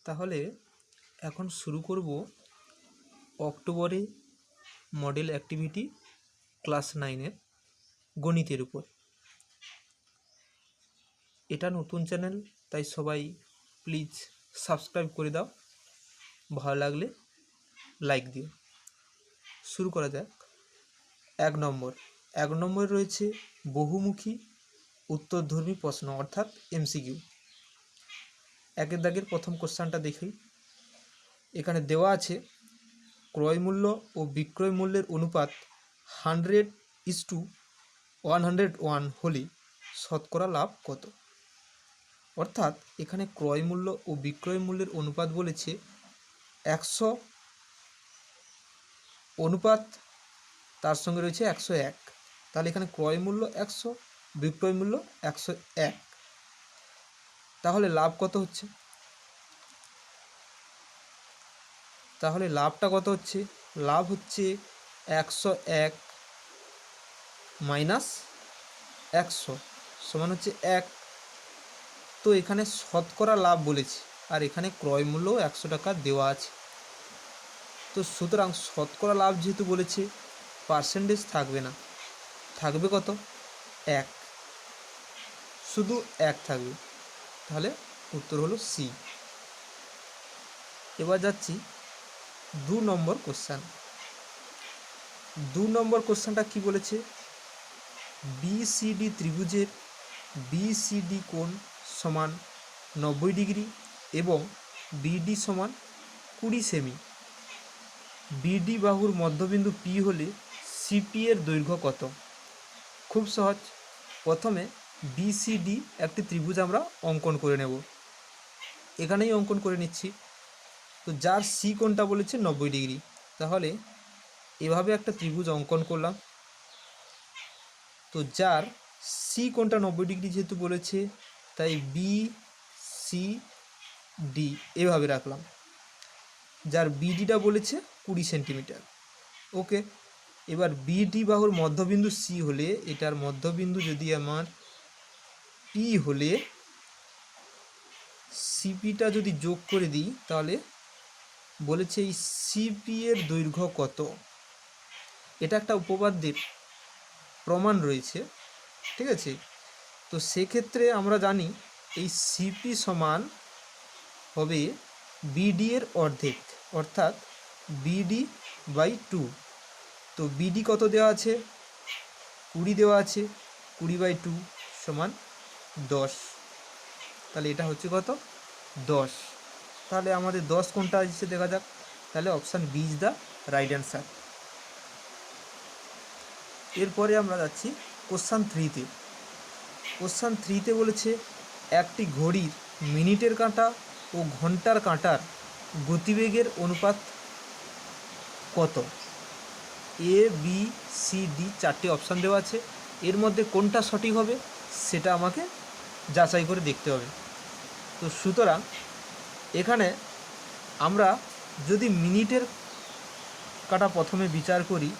তাহলে এখন শুরু করব অক্টোবরে মডেল অ্যাক্টিভিটি ক্লাস 9-এর গণিতের উপর। এটা নতুন চ্যানেল, তাই সবাই প্লিজ সাবস্ক্রাইব করে দাও, ভালো লাগলে লাইক দিও। শুরু করা যাক। 1 নম্বর রয়েছে বহুমুখী উত্তরধর্মী প্রশ্ন অর্থাৎ এমসিকিউ। একের দাগের প্রথম কোশ্চেনটা দেখি। এখানে দেওয়া আছে ক্রয় মূল্য ও বিক্রয় মূল্যের অনুপাত 100:101 হলে শতকরা লাভ কত। অর্থাৎ এখানে ক্রয় মূল্য ও বিক্রয় মূল্যের অনুপাত বলেছে 100 অনুপাত তার সঙ্গে রয়েছে 101। তাহলে এখানে ক্রয় মূল্য 100, বিক্রয় মূল্য 101। তাহলে লাভ কত হচ্ছে? তাহলে লাভটা কত হচ্ছে? লাভ হচ্ছে 101 মাইনাস 100 সমান হচ্ছে 1। তো এখানে শতকরা লাভ বলেছে, আর এখানে ক্রয় মূল্য 100 টাকা দেওয়া আছে। তো সুতরাং শতকরা লাভ যেহেতু বলেছে, পার্সেন্টেজ থাকবে না, থাকবে কত? 1, শুধু 1 থাকবে। তাহলে উত্তর হলো সি। এবার যাচ্ছি 2 নম্বর কোশ্চেন। 2 নম্বর কোশ্চেনটা কি বলেছে? বিসিডি ত্রিভুজের বিসিডি কোণ সমান 90 ডিগ্রি এবং বিডি সমান 20 সেমি। বিডি বাহুর মধ্যবিন্দু পি হলে সিপি এর দৈর্ঘ্য কত? খুব সহজ। প্রথমে বিসিডি একটি ত্রিভুজ আমরা অঙ্কন করে নেব। এখানেই অঙ্কন করে নিচ্ছি। তো যার সি কোণটা বলেছে 90 ডিগ্রি, তাহলে এভাবে একটা ত্রিভুজ অঙ্কন করলাম। তো যার সি কোণটা 90 ডিগ্রি যেহেতু বলেছে, তাই বি সি ডি এভাবে রাখলাম। যার বিডিটা বলেছে 20 সেন্টিমিটার। ওকে, এবার বিডি বাহুর মধ্যবিন্দু সি হলে, এটার মধ্যবিন্দু যদি আমার পি হলে সিপিটা যদি যোগ করে দিই, তাহলে বলেছে এই সিপি এর দৈর্ঘ্য কত। এটা একটা উপপাদ্যের প্রমাণ রয়েছে, ঠিক আছে। তো সেক্ষেত্রে আমরা জানি এই সিপি সমান হবে বিডি এর অর্ধেক, অর্থাৎ বিডি বাই 2। তো বিডি কত দেওয়া আছে? 20 দেওয়া আছে। 20/2 সমান 10। তাহলে এটা হচ্ছে কত? 10। তাহলে আমাদের 10 কোনটা আসছে দেখা যাক। তাহলে option B is the right answer. এরপরে আমরা যাচ্ছি কোশ্চান 3-তে। কোশ্চান 3-তে বলেছে একটি ঘড়ির মিনিটের কাঁটা ও ঘন্টার কাঁটার গতিবেগের অনুপাত কত? এ বি সি ডি 4টি অপশান দেওয়া আছে। এর মধ্যে কোনটা সঠিক হবে সেটা আমাকে যাচাই করে দেখতে হবে। তো সুতরাং এখানে আমরা যদি মিনিটের কাঁটা প্রথমে বিচার করি,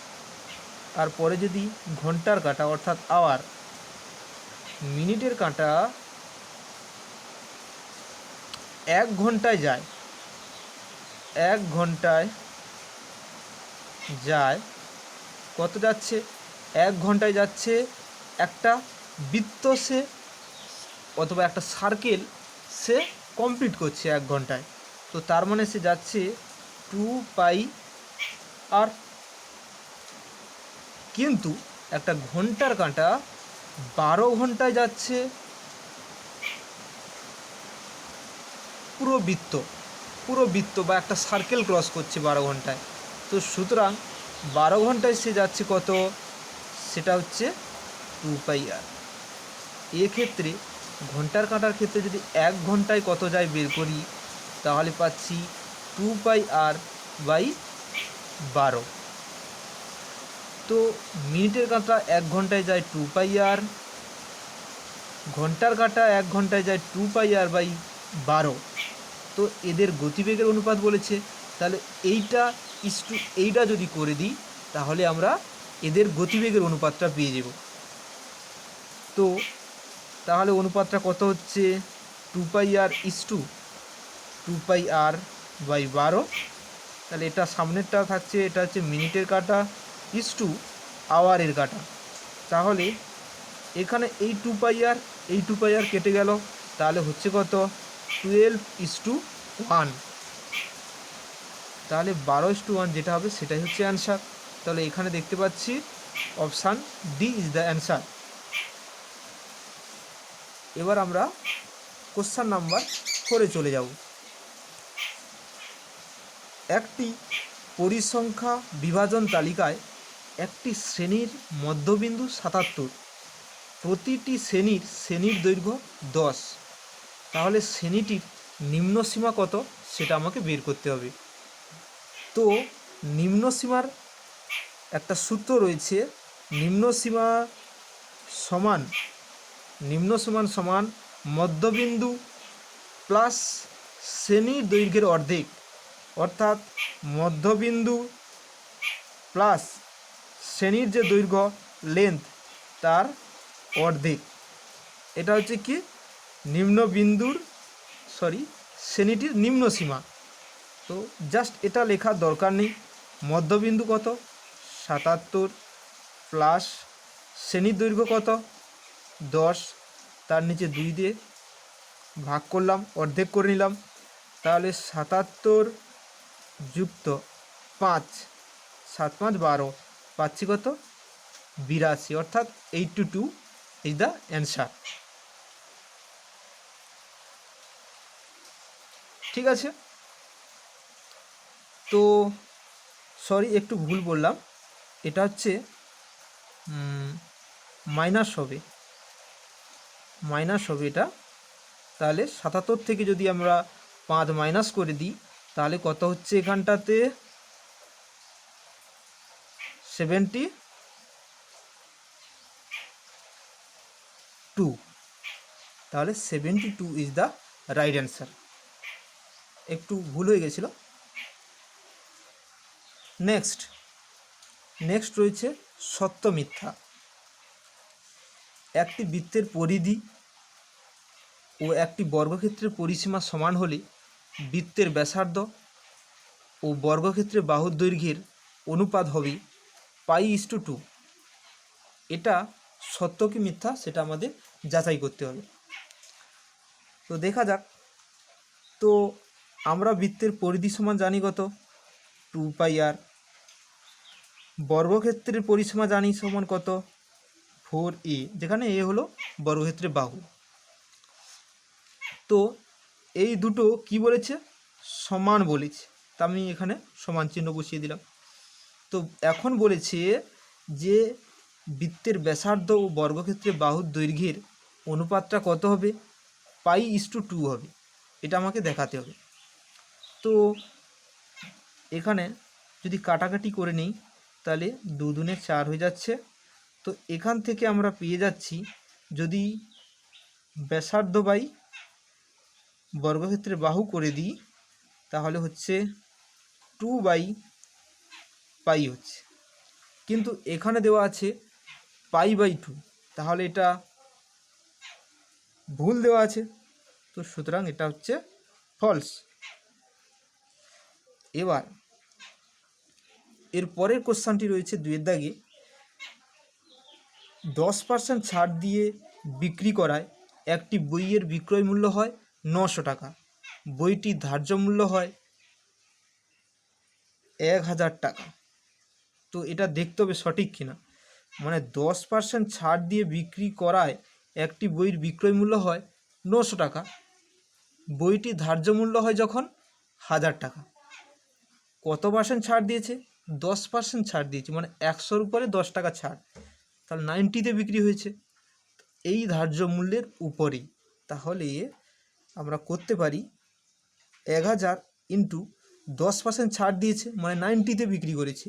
আর পরে যদি ঘন্টার কাঁটা অর্থাৎ আওয়ার, মিনিটের কাঁটা 1 ঘন্টায় যায়, 1 ঘন্টায় যায় কত যাচ্ছে? 1 ঘন্টায় যাচ্ছে একটা বৃত্ত সে অথবা একটা সার্কেল সে কমপ্লিট করছে 1 ঘন্টায়। তো তার মানে সে যাচ্ছে 2πr। কিন্তু একটা ঘন্টার কাঁটা 12 ঘন্টায় যাচ্ছে পুরো বৃত্ত বা একটা সার্কেল ক্রস করছে 12 ঘন্টায়। তো সুতরাং 12 ঘন্টায় সে যাচ্ছে কত? সেটা হচ্ছে 2πr। এক্ষেত্রে ঘন্টার কাঁটার ক্ষেত্রে যদি 1 ঘন্টায় কত যায় বের করি, তাহলে পাচ্ছি 2πr/12। তো মিনিটের কাঁটা 1 ঘন্টায় যায় 2πr, ঘন্টার কাঁটা 1 ঘন্টায় যায় 2πr/12। তো এদের গতিবেগের অনুপাত বলেছে, তাহলে এইটা যদি করে দিই, তাহলে আমরা এদের গতিবেগের অনুপাতটা পেয়ে যাব। তো তাহলে অনুপাতটা কত হচ্ছে? 2πr/, 2πr/12। তাহলে এটা সামনেরটা থাকছে, এটা হচ্ছে মিনিটের কাটা ইস টু আওয়ারের কাটা। তাহলে এখানে এই 2πr এই 2πr কেটে গেল, তাহলে হচ্ছে কত 12:1। তাহলে 12:1 যেটা হবে সেটাই হচ্ছে অ্যান্সার। তাহলে এখানে দেখতে পাচ্ছি option D is the answer. এবার আমরা কোশ্চেন নাম্বার 4-এ চলে যাব। একটি পরিসংখ্যা বিভাজন তালিকায় একটি শ্রেণীর মধ্যবিন্দু 77, প্রতিটি শ্রেণীর দৈর্ঘ্য 10। তাহলে শ্রেণীটির নিম্ন সীমা কত সেটা আমাকে বের করতে হবে। তো নিম্ন সীমার একটা সূত্র রয়েছে, নিম্ন সমান সমান মধ্যবিন্দু প্লাস শ্রেণীর দৈর্ঘ্যের অর্ধেক, অর্থাৎ মধ্যবিন্দু প্লাস শ্রেণীর যে দৈর্ঘ্য লেন্থ তার অর্ধেক। এটা হচ্ছে কি শ্রেণীটির নিম্ন সীমা। তো জাস্ট এটা লেখার দরকার নেই। মধ্যবিন্দু কত 77 প্লাস শ্রেণীর দৈর্ঘ্য কত 10, তার নিচে 2 দিয়ে ভাগ করলাম, অর্ধেক করে নিলাম। তাহলে 77 যুক্ত 5, 7 5 12, পাচ্ছি কত 82, অর্থাৎ 82 ইজ দ্য অ্যান্সার। ঠিক আছে, তো সরি একটু ভুল বললাম, এটা হচ্ছে মাইনাস হবে এটা। তাহলে 77 থেকে যদি আমরা 5 মাইনাস করে দিই তাহলে কত হচ্ছে এখানটাতে 72। তাহলে 72 ইজ দ্য রাইট অ্যান্সার। একটু ভুল হয়ে গেছিল। নেক্সট রয়েছে সত্য মিথ্যা। একটি বৃত্তের পরিধি ও একটি বর্গক্ষেত্রের পরিসীমা সমান হলে বৃত্তের ব্যাসার্ধ ও বর্গক্ষেত্রের বাহুর দৈর্ঘ্যের অনুপাত হবে π/2। এটা সত্য কি মিথ্যা সেটা আমাদের যাচাই করতে হবে। তো দেখা যাক। তো আমরা বৃত্তের পরিধি সমান জানি কত 2πr, বর্গক্ষেত্রের পরিসীমা জানি সমান কত 4a, যেখানে এ হলো বর্গক্ষেত্রের বাহু। তো এই দুটো কি বলেছে সমান বলেছে, তা আমি এখানে সমান চিহ্ন বসিয়ে দিলাম। তো এখন বলেছে যে বৃত্তের ব্যাসার্ধ ও বর্গক্ষেত্রের বাহুর দৈর্ঘ্যের অনুপাতটা কত হবে π/2 হবে। এটা আমাকে দেখাতে হবে। তো এখানে যদি কাটাকাটি করে নিই তাহলে 2 দুনে 4 হয়ে যাচ্ছে। তো এখান থেকে আমরা পেয়ে যাচ্ছি যদি ব্যাসার্ধ বাই বর্গক্ষেত্রের বাহু করে দিই তাহলে হচ্ছে 2/π হচ্ছে, কিন্তু এখানে দেওয়া আছে π/2, তাহলে এটা ভুল দেওয়া আছে। তো সুতরাং এটা হচ্ছে ফলস। এবার এর পরের কোশ্চেনটি রয়েছে 2-এর দাগে। 10% ছাড় দিয়ে বিক্রি করায় একটি বইয়ের বিক্রয় মূল্য হয় 900 টাকা, বইটির ধার্য মূল্য হয় 1000 টাকা। তো এটা দেখতে হবে সঠিক কিনা। মানে 10% ছাড় দিয়ে বিক্রি করায় একটি বইয়ের বিক্রয় মূল্য হয় 900 টাকা, বইটির ধার্য মূল্য হয় যখন 1000 টাকা। কত পার্সেন্ট ছাড় দিয়েছে 10% ছাড় দিয়েছে, মানে 100-র উপরে 10 টাকা ছাড়, তাহলে 90-তে বিক্রি হয়েছে এই ধার্য মূল্যের উপরেই। তাহলে আমরা করতে পারি 1000 ইন্টু 10% ছাড় দিয়েছে মানে 90-তে বিক্রি করেছে,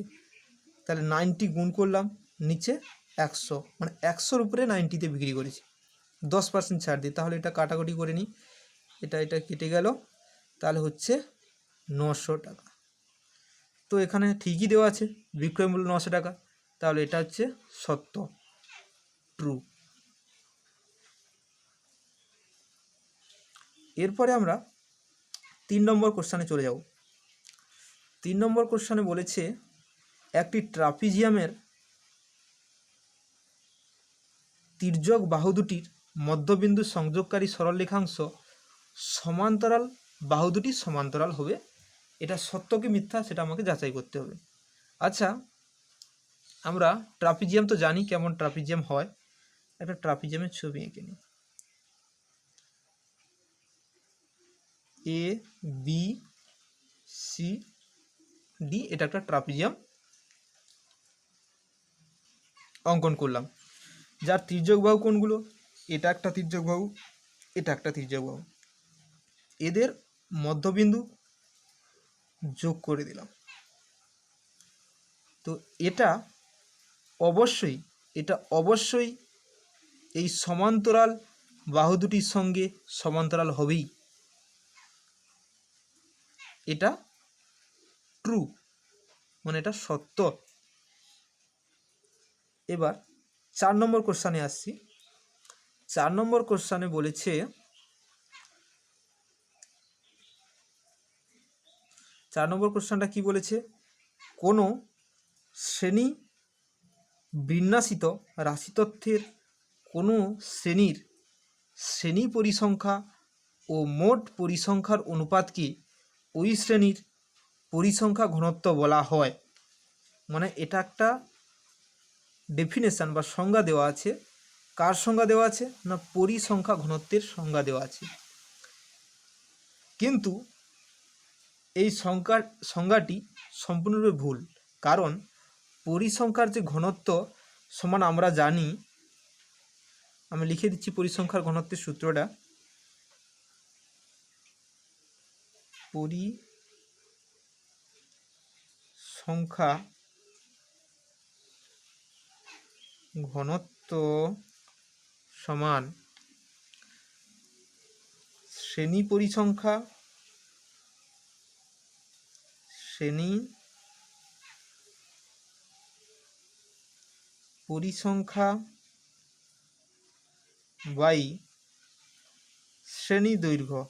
তাহলে 90 গুণ করলাম নিচে 100, মানে 100-র উপরে 90-তে বিক্রি করেছে 10% ছাড় দিয়ে। তাহলে এটা কাটাকুটি করে নিই, এটা কেটে গেল, তাহলে হচ্ছে 900 টাকা। তো এখানে ঠিকই দেওয়া আছে বিক্রয় মূল্য 900 টাকা, তাহলে এটা হচ্ছে সত্য, ট্রু। এরপরে আমরা 3 নম্বর কোশ্চানে চলে যাও। 3 নম্বর কোশ্চানে বলেছে একটি ট্রাপিজিয়ামের তির্যক বাহু দুটির মধ্যবিন্দু সংযোগকারী সরলরেখাংশ সমান্তরাল, বাহু দুটি সমান্তরাল হবে। এটা সত্য কি মিথ্যা সেটা আমাকে যাচাই করতে হবে। আচ্ছা, আমরা ট্রাপিজিয়াম তো জানি কেমন ট্রাপিজিয়াম হয়। একটা ট্রাপিজিয়ামের ছবি এঁকে নিই। এ বি সি ডি, এটা একটা ট্রাপিজিয়াম অঙ্কন করলাম, যার তির্যক বাহু কোনগুলো? এটা একটা তির্যক বাহু, এটা একটা তির্যক বাহু, এদের মধ্যবিন্দু যোগ করে দিলাম। তো এটা অবশ্যই এই সমান্তরাল বাহু দুটির সঙ্গে সমান্তরাল হবেই। এটা ট্রু, মানে এটা সত্য। এবার 4 নম্বর কোশ্চানে আসছি। 4 নম্বর কোশ্চানে বলেছে 4 নম্বর কোশ্চানটা কি বলেছে? কোনো শ্রেণী বিন্যাসিত রাশিতত্ত্বের কোনো শ্রেণীর শ্রেণী পরিসংখ্যা ও মোট পরিসংখ্যার অনুপাতকে ওই শ্রেণীর পরিসংখ্যা ঘনত্ব বলা হয়। মানে এটা একটা ডেফিনেশন বা সংজ্ঞা দেওয়া আছে। কার সংজ্ঞা দেওয়া আছে? না, পরিসংখ্যা ঘনত্বের সংজ্ঞা দেওয়া আছে। কিন্তু এই সংজ্ঞাটি সম্পূর্ণরূপে ভুল। কারণ পরিসংখ্যার যে ঘনত্ব সমান আমরা জানি, আমি লিখে দিচ্ছি পরিসংখ্যার ঘনত্বের সূত্রটা। পরিসংখ্যা ঘনত্ব সমান শ্রেণী পরিসংখ্যা বাই শ্রেণী দৈর্ঘ্য।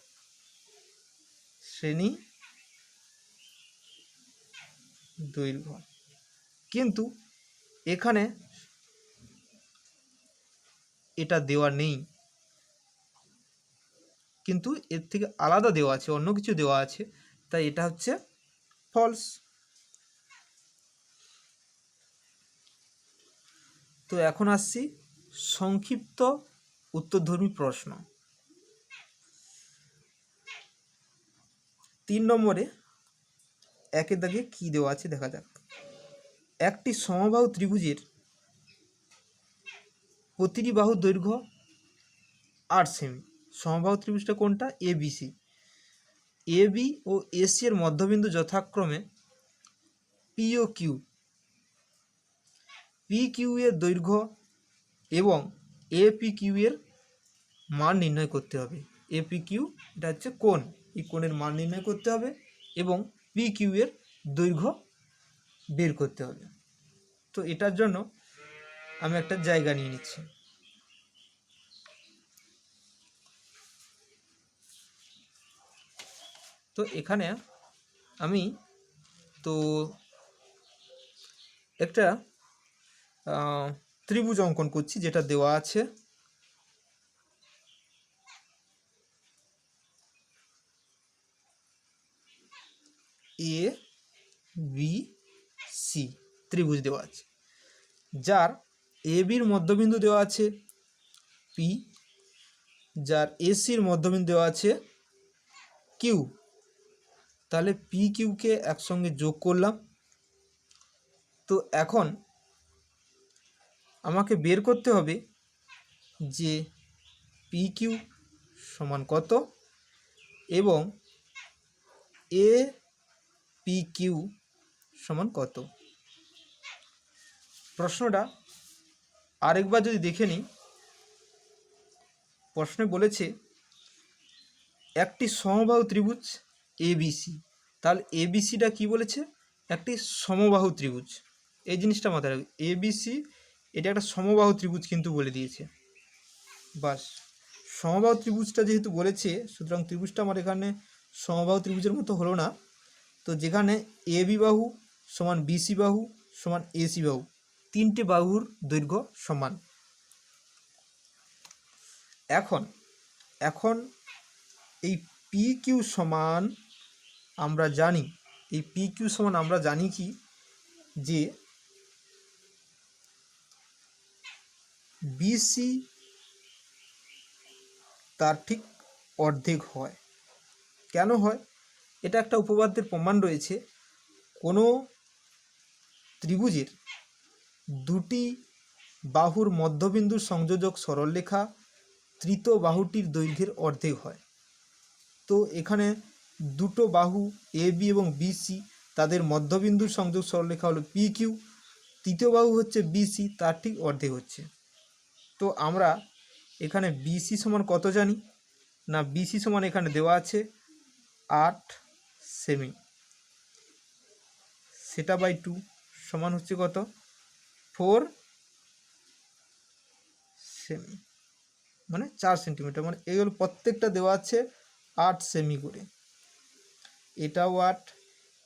কিন্তু এখানে এটা দেওয়া নেই, কিন্তু এর থেকে আলাদা দেওয়া আছে, অন্য কিছু দেওয়া আছে, তাই এটা হচ্ছে ফলস। তো এখন আসছি সংক্ষিপ্ত উত্তরধর্মী প্রশ্ন। 3 নম্বরে একের দাগে কি দেওয়া আছে দেখা যাক। একটি সমবাহু ত্রিভুজের প্রতিটি বাহুর দৈর্ঘ্য 8 সেমি। সমবাহু ত্রিভুজটা কোনটা? এবিসি। এবি ও এসি এর মধ্যবিন্দু যথাক্রমে P O Q. P Q এর দৈর্ঘ্য এবং এপি কিউ এর মান নির্ণয় করতে হবে। এপি কিউ এটা হচ্ছে কোণ, এই কোণের মান নির্ণয় করতে হবে এবং পি কিউ এর দৈর্ঘ্য বের করতে হবে। তো এটার জন্য আমি একটা জায়গা নিয়ে নিচ্ছি। তো এখানে আমি তো একটা ত্রিভুজ অঙ্কন করছি, যেটা দেওয়া আছে এ বি সি ত্রিভুজ দেওয়া আছে, যার এ বির মধ্যবিন্দু দেওয়া আছে পি, যার এসির মধ্যবিন্দু দেওয়া আছে কিউ। তাহলে পি কিউকে একসঙ্গে যোগ করলাম। তো এখন আমাকে বের করতে হবে যে পি কিউ সমান কত এবং এ পি কিউ সমান কত। প্রশ্নটা আরেকবার যদি দেখে নিই, প্রশ্নে বলেছে একটি সমবাহু ত্রিভুজ এবিসি। তাহলে এবিসিটা কি বলেছে? একটি সমবাহু ত্রিভুজ। এই জিনিসটা মাথায় রাখবে, এবিসি এটা একটা সমবাহু ত্রিভুজ কিন্তু বলে দিয়েছে। বাস, সমবাহু ত্রিভুজটা যেহেতু বলেছে, সুতরাং ত্রিভুজটা আমার এখানে সমবাহু ত্রিভুজের মতো হলো না। তো যেখানে এ বি বাহু সমান বিসি বাহু সমান এসি বাহু, তিনটে বাহুর দৈর্ঘ্য সমান। এখন এখন এই পি কিউ সমান আমরা জানি, এই পি কিউ সমান আমরা জানি কি, যে বিসি তার ঠিক অর্ধেক হয়। কেন হয়? এটা একটা উপপাদ্যের প্রমাণ রয়েছে। কোনো ত্রিভুজের দুটি বাহুর মধ্যবিন্দুর সংযোজক সরলরেখা তৃতীয় বাহুটির দৈর্ঘ্যের অর্ধেক হয়। তো এখানে দুটো বাহু এ বি এবং বিসি, তাদের মধ্যবিন্দুর সংযোগ সরলরেখা হলো পি কিউ, তৃতীয় বাহু হচ্ছে বিসি, তার ঠিক অর্ধেক হচ্ছে। তো আমরা এখানে বিসি সমান কত জানি না, বিসি সমান এখানে দেওয়া আছে 8 সেমি, সেটা বাই 2 সমান হচ্ছে কত 4 সেমি, মানে 4 সেন্টিমিটার। মানে এগুলো প্রত্যেকটা দেওয়া আছে 8 সেমি করে, এটাও 8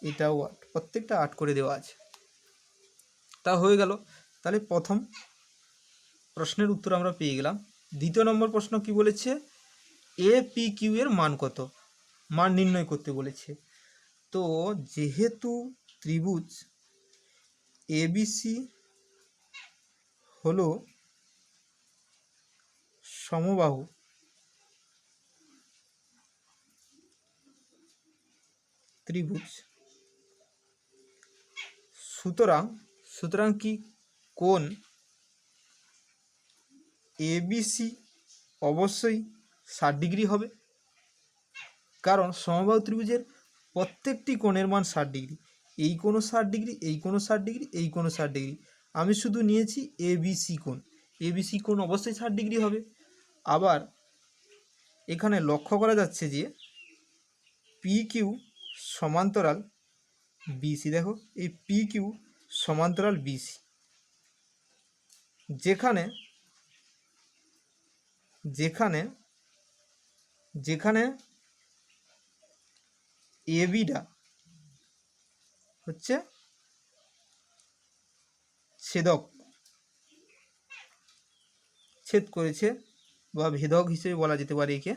এটাও 8, প্রত্যেকটা 8 করে দেওয়া আছে। তা হয়ে গেল। তাহলে প্রথম প্রশ্নের উত্তর আমরা পেয়ে গেলাম। দ্বিতীয় নম্বর প্রশ্ন কি বলেছে, এ পি কিউ এর মান কত, মান নির্ণয় করতে বলেছে। তো যেহেতু ত্রিভুজ এবিসি হলো সমবাহু ত্রিভুজ, সুতরাং কি কোণ এবিসি অবশ্যই 60 ডিগ্রি হবে, কারণ সমবাহু ত্রিভুজের প্রত্যেকটি কোণের মান 60 ডিগ্রি। এই কোণও 60 ডিগ্রি, এই কোণও 60 ডিগ্রি, এই কোণও 60 ডিগ্রি। আমি শুধু নিয়েছি এবিসি কোণ, এবিসি কোণ অবশ্যই 60 ডিগ্রি হবে। আবার এখানে লক্ষ্য করা যাচ্ছে যে পি কিউ সমান্তরাল বিসি, দেখো এই পি কিউ সমান্তরাল বিসি, যেখানে যেখানে যেখানে এবিটা হচ্ছে ছেদ করেছে, বা ভেদক হিসেবে বলা যেতে পারে একে,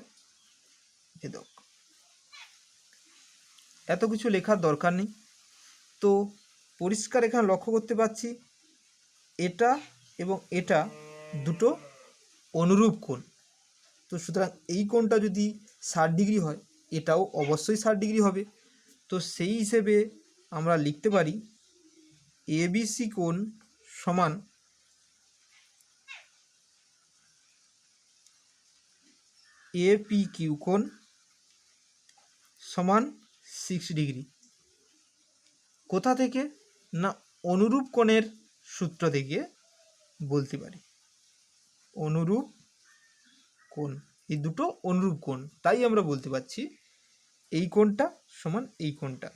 ভেদক। এত কিছু লেখার দরকার নেই। তো পরিষ্কার এখানে লক্ষ্য করতে পারছি এটা এবং এটা দুটো অনুরূপ কোণ। তো সুতরাং এই কোণটা যদি 60 ডিগ্রি হয়, এটাও অবশ্যই 60 ডিগ্রি হবে। তো সেই হিসেবে আমরা লিখতে পারি এবিসি কোণ সমান এপি কিউ কোণ সমান 6 ডিগ্রি। কোথা থেকে না, অনুরূপ কোণের সূত্র থেকে বলতে পারি। অনুরূপ কোণ, এই দুটো অনুরূপ কোণ, তাই আমরা বলতে পারছি এই কোণটা সমান এই কোণটা।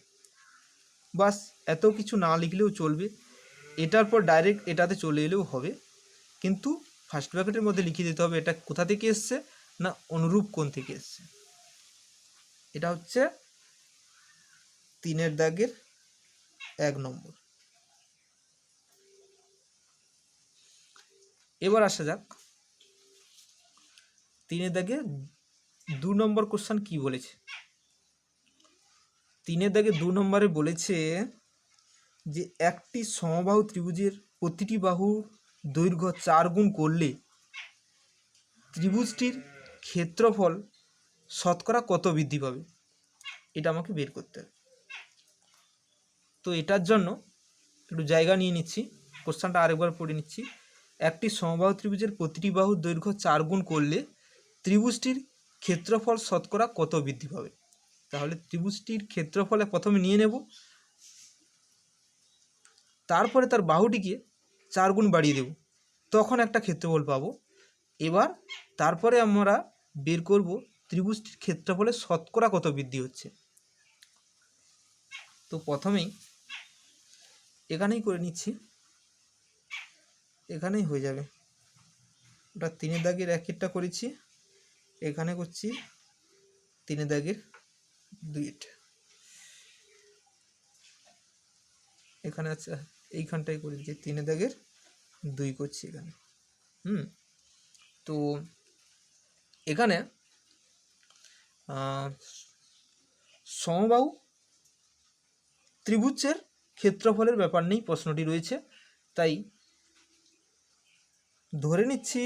বাস, এত কিছু না লিখলেও চলবে, এটার পর ডাইরেক্ট এটাতে চলে এলেও হবে, কিন্তু ফার্স্ট ব্র্যাকেটের মধ্যে লিখে দিতে হবে এটা কোথা থেকে এসছে না, অনুরূপ কোণ থেকে এসছে। এটা হচ্ছে 3 দাগের 1 নম্বর। এবার আসা যাক 3 দাগে 2 নম্বর কোশ্চেন কি বলেছে। 3 দাগে 2 নম্বরে বলেছে যে একটি সমবাহু ত্রিভুজের প্রতিটি বাহুর দৈর্ঘ্য 4 গুণ করলে ত্রিভুজটির ক্ষেত্রফল শতকরা কত বৃদ্ধি পাবে, এটা আমাকে বের করতে হবে। তো এটার জন্য একটু জায়গা নিয়ে নিচ্ছি, কোশ্চেনটা আরেকবার পড়ে নিচ্ছি। একটি সমবাহু ত্রিভুজের প্রতিটি বাহুর দৈর্ঘ্য 4 গুণ করলে ত্রিভুজটির ক্ষেত্রফল শতকরা কত বৃদ্ধি পাবে। তাহলে ত্রিভুজটির ক্ষেত্রফলে প্রথমে নিয়ে নেব, তারপরে তার বাহুটিকে 4 গুণ বাড়িয়ে দেব, তখন একটা ক্ষেত্রফল পাবো। এবার তারপরে আমরা বের করব ত্রিভুজটির ক্ষেত্রফলে শতকরা কত বৃদ্ধি হচ্ছে। তো প্রথমেই এখানেই করে নিচ্ছি, এখানেই হয়ে যাবে। ওটা 3 দাগের 1 করেছি, এখানে করছি 3 দাগের দুইটা এখানে আচ্ছা এইখানটাই করে দিচ্ছি, 3 দাগের 2 করছি এখানে। তো এখানে সমবাহু ত্রিভুজের ক্ষেত্রফলের ব্যাপার নেই, প্রশ্নটি রয়েছে, তাই ধরে নিচ্ছি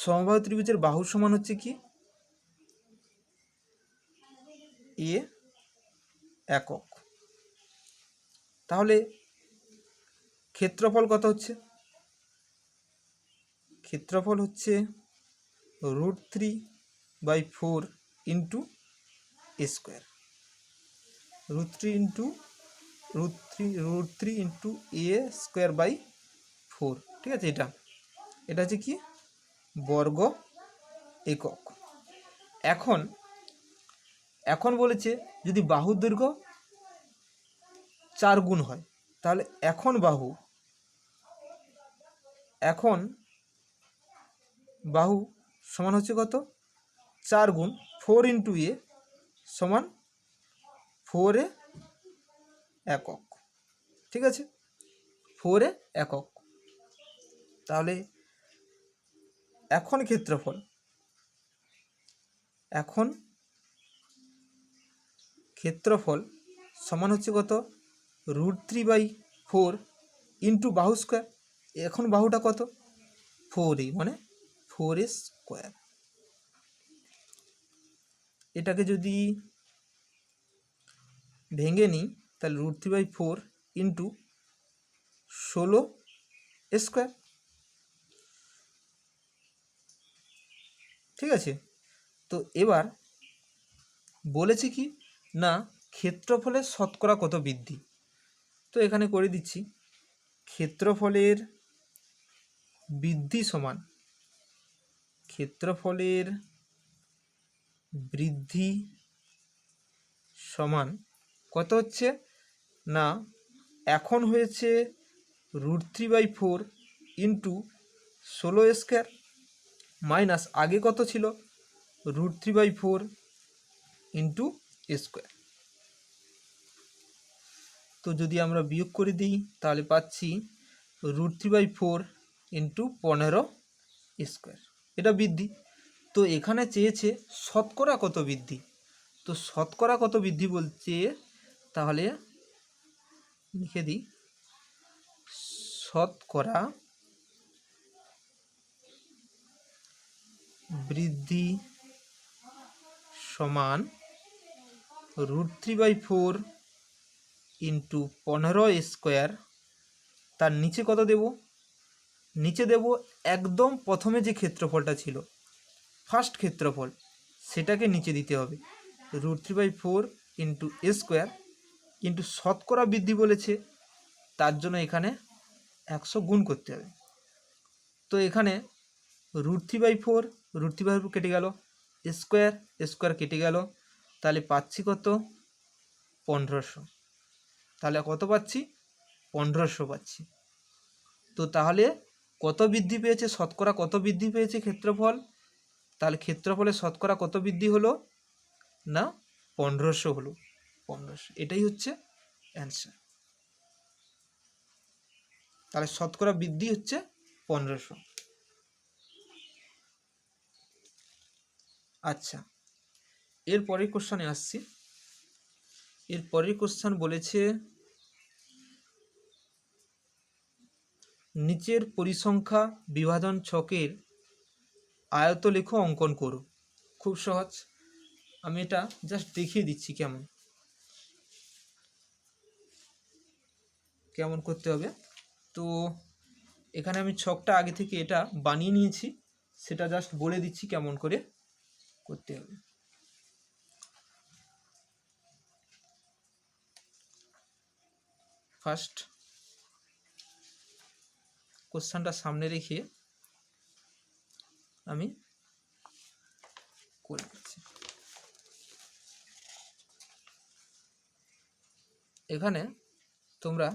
সমবাহু ত্রিভুজের বাহুর সমান হচ্ছে কি এ একক। তাহলে ক্ষেত্রফল কত হচ্ছে? ক্ষেত্রফল হচ্ছে √3/4 into A square, √3 into A square by 4। ঠিক আছে, এটা হচ্ছে কি বর্গ একক। এখন বলেছে যদি বাহুর দৈর্ঘ্য 4 গুণ হয়, তাহলে এখন বাহু সমান হচ্ছে কত? 4 গুণ 4 ইন্টু এ সমান 4 এ একক। ঠিক আছে, 4 এ একক। তাহলে এখন ক্ষেত্রফল সমান হচ্ছে কত? √3/4 ইন্টু বাহু স্কোয়ার। এখন বাহুটা কত? 4a, মানে 4a স্কোয়ার। এটাকে যদি ভেঙে নিই তাহলে √3/4 ইন্টু 16 স্কোয়ার। ঠিক আছে, তো এবার বলেছে কি না ক্ষেত্রফলের শতকরা কত বৃদ্ধি। তো এখানে করে দিচ্ছি ক্ষেত্রফলের বৃদ্ধি সমান কত হচ্ছে না, এখন হয়েছে √3/4 ইন্টু 16 স্কোয়ার মাইনাস আগে কত ছিল? √3/4 ইন্টু স্কোয়ার। তো যদি আমরা বিয়োগ করে দিই তাহলে পাচ্ছি √3/4 ইন্টু 15 স্কোয়ার। এটা বৃদ্ধি। তো এখানে চেয়েছে শতকরা কত বৃদ্ধি। তো শতকরা কত বৃদ্ধি বলছে, তাহলে লিখে দিই শতকরা বৃদ্ধি সমান √3/4 ইন্টু 15 স্কোয়ার। তার নিচে কত দেব? নিচে দেব একদম প্রথমে যে ক্ষেত্রফলটা ছিল, ফার্স্ট ক্ষেত্রফল, সেটাকে নিচে দিতে হবে। √3/4 ইন্টু এ স্কোয়ার কিন্তু শতকরা বৃদ্ধি বলেছে, তার জন্য এখানে 100 গুণ করতে হবে। তো এখানে √3/4 কেটে গেল, স্কোয়ার কেটে গেল, তাহলে পাচ্ছি কত? 1500। তাহলে কত পাচ্ছি? 1500 পাচ্ছি। তো তাহলে কত বৃদ্ধি পেয়েছে? শতকরা কত বৃদ্ধি পেয়েছে ক্ষেত্রফল? তাহলে ক্ষেত্রফলের শতকরা কত বৃদ্ধি হলো না 1500 হলো। 1500, এটাই হচ্ছে অ্যান্সার। তাহলে শতকরা বৃদ্ধি হচ্ছে 1500। আচ্ছা, এর পরের কোশ্চেনে আসছি। এর পরের কোশ্চেন বলেছে নিচের পরিসংখ্যা বিভাজন ছকের আয়তলেখ অঙ্কন করো। খুব সহজ, আমি এটা জাস্ট দেখিয়ে দিচ্ছি কেমন করতে হবে। তো এখানে আমি ছকটা আগে থেকে এটা বানিয়ে নিয়েছি, সেটা জাস্ট বলে দিচ্ছি কেমন করে করতে হবে। ফার্স্ট কোশ্চেনটা সামনে রেখে আমি করে দিচ্ছি। এখানে তোমরা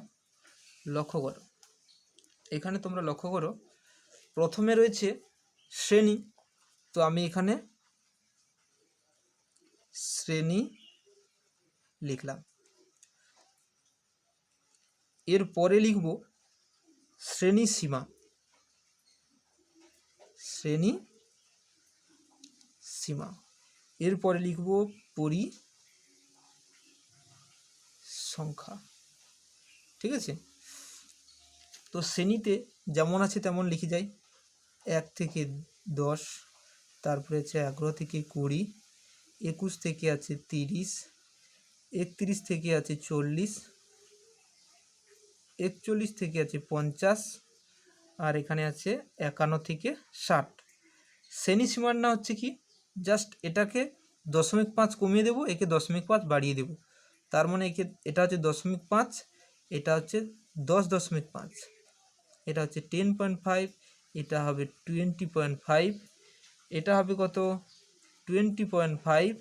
লক্ষ্য করো, প্রথমে রয়েছে শ্রেণী। তো আমি এখানে শ্রেণী লিখলাম। এরপরে লিখব শ্রেণী সীমা। শ্রেণী সীমা। এরপরে লিখব পরিসংখ্যা। ঠিক আছে, তো শ্রেণীতে যেমন আছে তেমন লিখে যাই, 1 থেকে 10, তারপরে আছে 11 থেকে 20, 21 থেকে আছে 30, 31 থেকে আছে 40, 41 থেকে আছে 50, আর এখানে আছে 51 থেকে 60। শ্রেণী সীমার না হচ্ছে কি, জাস্ট এটাকে 0.5 কমিয়ে দেবো, একে 0.5 বাড়িয়ে দেবো, তার মানে এটা হচ্ছে 0.5, এটা হচ্ছে 10.5, এটা হচ্ছে 10.5, এটা হবে 20.5, এটা হবে কত 20.5,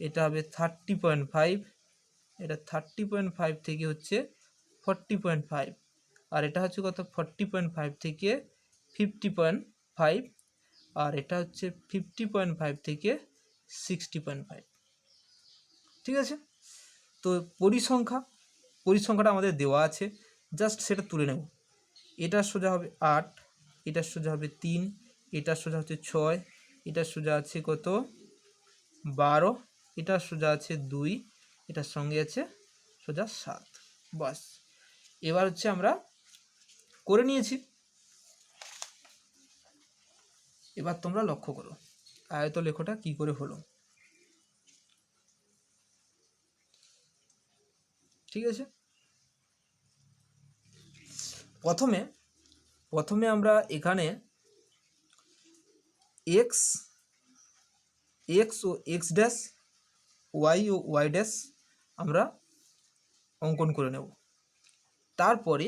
এটা হবে 30.5, এটা 30.5 থেকে হচ্ছে 40.5, আর এটা হচ্ছে কত 40.5 থেকে 50.5, আর এটা হচ্ছে 50.5 থেকে 60.5। ঠিক আছে, তো পরিসংখ্যাটা আমাদের দেওয়া আছে, জাস্ট সেটা তুলে নেব। এটার সোজা হবে 8, এটার সোজা হবে 3, এটার সোজা হচ্ছে 6, এটার সোজা আছে কত 12, এটার সোজা আছে 2, এটার সঙ্গে আছে সোজা 7। বাস, এবার হচ্ছে আমরা করে নিয়েছি। এবার তোমরা লক্ষ্য করো আয়তলেখটা কি করে হলো। ঠিক আছে, প্রথমে আমরা এখানে এক্স ও এক্স ড্যাশ, ওয়াই ও ওয়াই ড্যাশ আমরা অঙ্কন করে নেব। তারপরে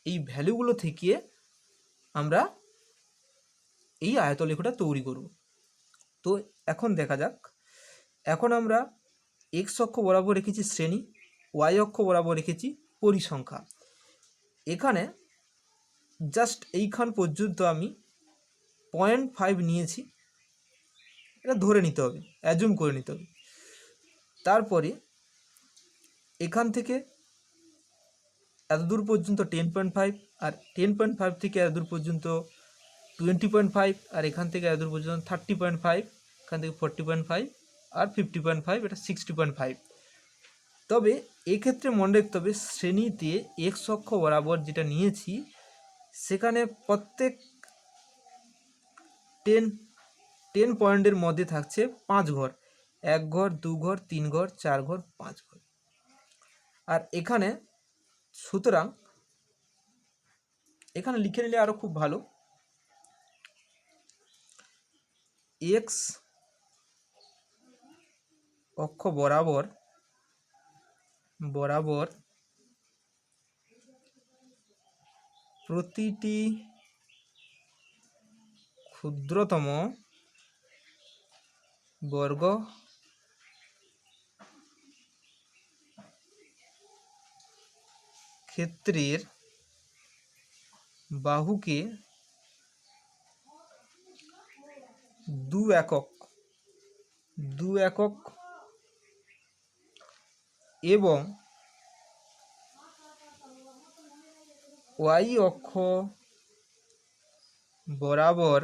এই ভ্যালুগুলো থেকে আমরা এই আয়তলেখটা তৈরি করব। তো এখন দেখা যাক, এখন আমরা এক্স অক্ষ বরাবর রেখেছি শ্রেণী, ওয়াই অক্ষ বরাবর রেখেছি পরিসংখ্যা। এখানে জাস্ট এইখান পর্যন্ত আমি 0.5 নিয়েছি, এটা ধরে নিতে হবে, অ্যাজুম করে নিতে হবে। তারপরে এখান থেকে এতদূর পর্যন্ত 10.5, আর 10.5 থেকে এতদূর পর্যন্ত 20.5, আর এখান থেকে এতদূর পর্যন্ত 30.5, এখান থেকে 40.5, আর 50.5, এটা 60.5। তবে এক্ষেত্রে মনে রাখতে হবে শ্রেণীতে এক্স অক্ষ বরাবর যেটা নিয়েছি সেখানে প্রত্যেক 10 পয়েন্টের মধ্যে থাকছে 5 ঘর, 1 ঘর, 2 ঘর, 3 ঘর, 4 ঘর, 5 ঘর। আর এখানে সুতরাং এখানে লিখে নিলে আরও খুব ভালো, এক্স অক্ষ বরাবর প্রতিটি ক্ষুদ্রতম বর্গ ক্ষেত্রের বাহুকে 2 একক এবং ওয়াই অক্ষ বরাবর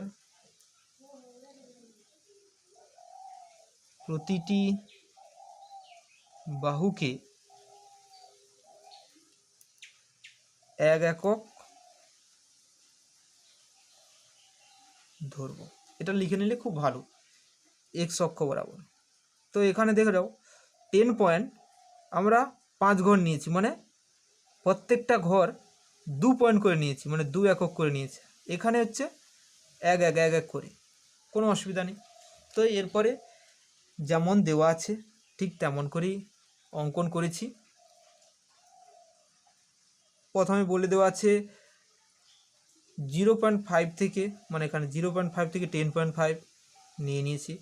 প্রতিটি বাহুকে 1 একক ধরব। এটা লিখে নিলে খুব ভালো, এক্স অক্ষ বরাবর। তো এখানে দেখে যাও 10 পয়েন্ট আমরা 5 ঘর নিয়েছি, মানে প্রত্যেকটা ঘর 2 পয়েন্ট করে নিয়েছি, মানে 2 একক করে নিয়েছি। এখানে হচ্ছে 1 এক করে, কোনো অসুবিধা নেই। তো এরপরে যেমন দেওয়া আছে ঠিক তেমন করেই অঙ্কন করেছি। প্রথমে বলে দেওয়া আছে 0.5 থেকে, মানে এখানে 0.5 থেকে 10.5 নিয়ে নিয়েছি,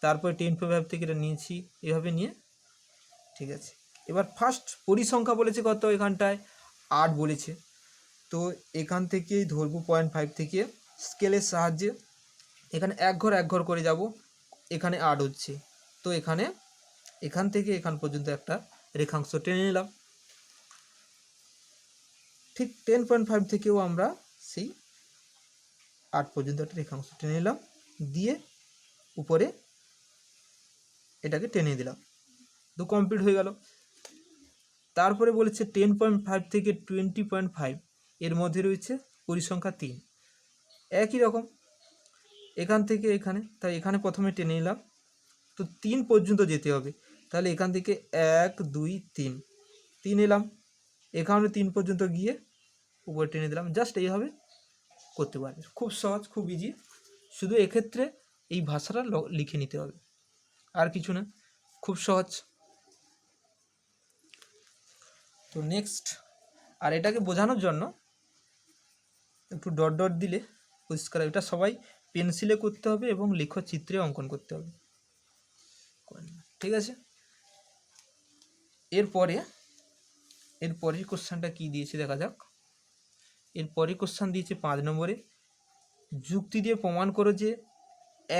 তারপরে 10.5 থেকে এটা নিয়েছি, এভাবে নিয়ে। ঠিক আছে, এবার ফার্স্ট পরিসংখ্যা বলেছে কত, এখানটায় 8 বলেছে, তো এখান থেকেই ধরবো 0.5 থেকে স্কেলের সাহায্যে, এখানে এক ঘর করে যাব, এখানে 8 হচ্ছে, তো এখান থেকে এখান পর্যন্ত একটা রেখাংশ টেনে নিলাম। ঠিক 10.5 থেকেও আমরা সেই 8 পর্যন্ত একটা রেখাংশ টেনে নিলাম, দিয়ে উপরে এটাকে টেনে দিলাম, তো কমপ্লিট হয়ে গেল। তারপরে বলেছে 10.5 থেকে 20.5 এর মধ্যে রয়েছে পরিসংখ্যা 3, একই রকম এখান থেকে এখানে, তাই এখানে প্রথমে টেনে নিলাম, তো 3 পর্যন্ত যেতে হবে, তাহলে এখান থেকে 1 2 3 এলাম, এখানে 3 পর্যন্ত গিয়ে উপরে টেনে দিলাম। জাস্ট এইভাবে করতে পারবে, খুব সহজ, খুব ইজি। শুধু এক্ষেত্রে এই ভাষাটা লিখে নিতে হবে, আর কিছু না, খুব সহজ। তো নেক্সট, আর এটাকে বোঝানোর জন্য একটু ডট ডট দিলে পরিষ্কার, এটা সবাই পেন্সিলে করতে হবে এবং লেখচিত্রে অঙ্কন করতে হবে, ঠিক আছে। এরপরের কোশ্চেনটা কি দিয়েছে দেখা যাক। এরপরের কোশ্চেন দিয়েছে 5 নম্বরে, যুক্তি দিয়ে প্রমাণ করো যে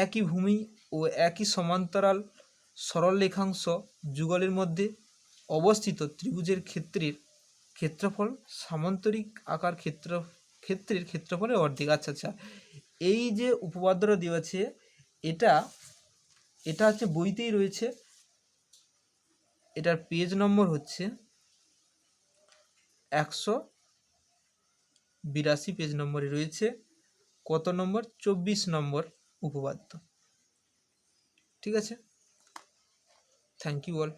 একই ভূমি ও একই সমান্তরাল সরল রেখাংশ যুগলের মধ্যে অবস্থিত ত্রিভুজের ক্ষেত্রফল সামান্তরিক আকার ক্ষেত্রের ক্ষেত্রফলের অর্ধেক। আচ্ছা, এই যে উপপাদ্যটা দিয়েছে এটা হচ্ছে বইতেই রয়েছে, এটার পেজ নম্বর হচ্ছে 182 পেজ নম্বরে রয়েছে। কত নম্বর? 24 নম্বর উপপাদ্য, ঠিক আছে। Thank you all.